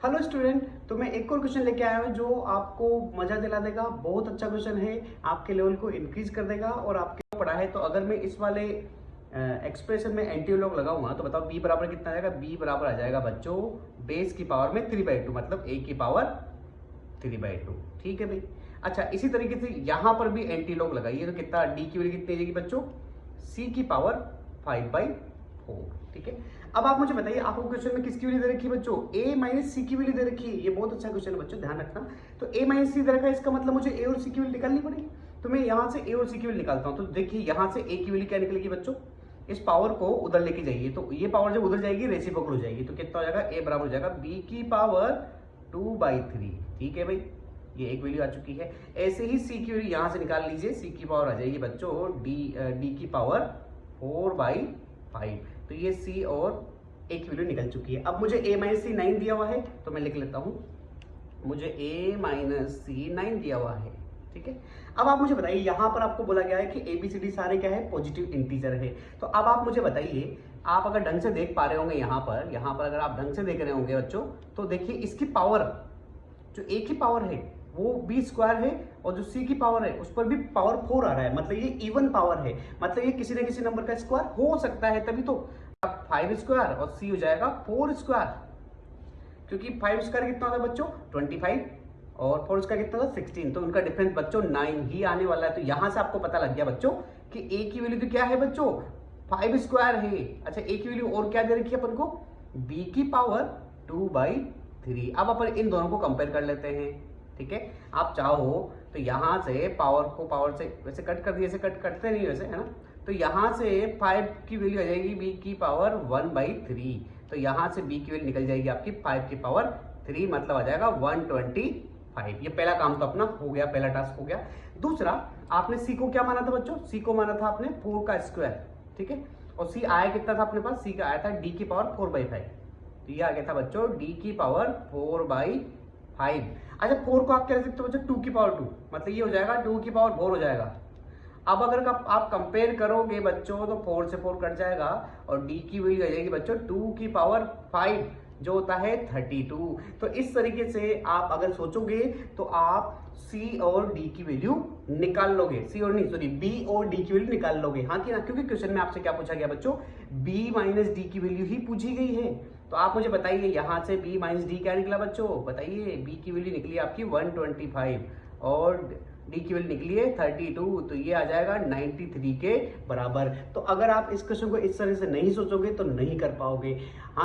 Hello student, तो मैं एक और क्वेश्चन लेके आया हूँ जो आपको मजा दिला देगा। बहुत अच्छा क्वेश्चन है, आपके लेवल को इंक्रीज कर देगा और आपके पढ़ा है। तो अगर मैं इस वाले एक्सप्रेशन में एंटी लॉग लगाऊंगा तो बताओ बी बराबर कितना आ जाएगा। बी बराबर आ जाएगा बच्चों बेस की पावर में 3/2, मतलब a की पावर 3/2। ठीक है भाई। अच्छा, इसी तरीके से यहां पर भी एंटी लॉग लगाइए तो कितना डी की वैल्यू कितनी आ जाएगी बच्चों, c की पावर 5/4। ठीक है। अब आप मुझे बताइए, आपको क्वेश्चन में किसकी वैल्यू दे रखी है बच्चों, a माइनस सी की वैल्यू दे रखी है। ये बहुत अच्छा क्वेश्चन है बच्चों, ध्यान रखना। तो a माइनस सी दे रखा है, इसका मतलब मुझे a और c की वैल्यू निकालनी पड़ेगी। तो मैं यहां से a और c की वैल्यू निकालता हूं। तो देखिए यहां से a की वैल्यू क्या निकलेगी बच्चों, इस पावर को उधर लेके जाइए तो ये पावर जब उधर जाएगी रेसिप्रोकल हो जाएगी। तो कितना हो जाएगा, a बराबर हो जाएगा b की पावर 2/3। ठीक है भाई, ये एक वैल्यू आ चुकी है। ऐसे ही c की वैल्यू यहां से निकाल लीजिए, c की पावर आ जाएगी बच्चों d की पावर 4/5। तो ये c और a की वैल्यू निकल चुकी है। अब मुझे a माइनस सी 9 दिया हुआ है तो मैं लिख लेता हूं, मुझे a माइनस सी 9 दिया हुआ है। ठीक है। अब आप मुझे बताइए, यहां पर आपको बोला गया है कि ABCD सारे क्या है, पॉजिटिव इंटीजर है। तो अब आप मुझे बताइए, आप अगर ढंग से देख पा रहे होंगे यहां पर अगर आप ढंग से देख रहे होंगे बच्चों, तो देखिए इसकी पावर, जो a की पावर है वो b स्क्वायर है और जो c की पावर है उस पर भी पावर 4 आ रहा है। मतलब ये इवन पावर है, मतलब ये किसी न किसी नंबर का स्क्वायर हो सकता है। तभी तो 5 स्क्वायर और c हो जाएगा 4 स्क्वायर, क्योंकि 5 स्क्वायर कितना होता है बच्चों 25 और 4 स्क्वायर कितना होता है 16। तो उनका डिफरेंस बच्चों 9 ही आने वाला है। तो यहां से आपको पता लग गया बच्चों कि a की वैल्यू तो क्या है बच्चों 5 स्क्वायर है। अच्छा, a की वैल्यू और क्या दे रखी है अपन को, b की पावर 2/3। अब अपन इन दोनों को कंपेयर कर लेते हैं। ठीक है। आप चाहो तो यहां से पावर को पावर से वैसे कट कर दिए, ऐसे कट करते नहीं वैसे, है ना। तो यहां से 5 की वैल्यू आ जाएगी b की पावर 1/3। तो यहां से b की वैल्यू निकल जाएगी आपकी 5 की पावर 3, मतलब आ जाएगा 125। ये पहला काम तो अपना हो गया, पहला टास्क हो गया। दूसरा, आपने c को क्या माना था बच्चों, c को माना था आपने 4 का स्क्वायर। ठीक है। और c आया कितना था अपने पास, c का आया था d की पावर 4/5। तो ये आ गया था बच्चों d की पावर 4/5। अच्छा, 4 को आप क्या लिख सकते हो बच्चों, 2 की पावर 2, मतलब ये हो जाएगा 2 की पावर 4 हो जाएगा। अब अगर आप कंपेयर करोगे बच्चों तो 4 से 4 कट जाएगा और d की वैल्यू आ जाएगी बच्चों 2 की पावर 5, जो होता है 32। तो इस तरीके से आप अगर सोचोगे तो आप c और d की वैल्यू निकाल लोगे, c और नहीं सॉरी b और d की वैल्यू निकाल लोगे। हाँ कि ना, क्योंकि क्वेश्चन में आपसे क्या पूछा गया बच्चों, b माइनस डी की वैल्यू ही पूछी गई है। तो आप मुझे बताइए यहां से b माइनस डी क्या निकला बच्चों, बताइए। b की वैल्यू निकली आपकी 125 और डी की वैल्यू निकली है 32। तो ये आ जाएगा 93 के बराबर। तो अगर आप इस क्वेश्चन को इस तरह से नहीं सोचोगे तो नहीं कर पाओगे।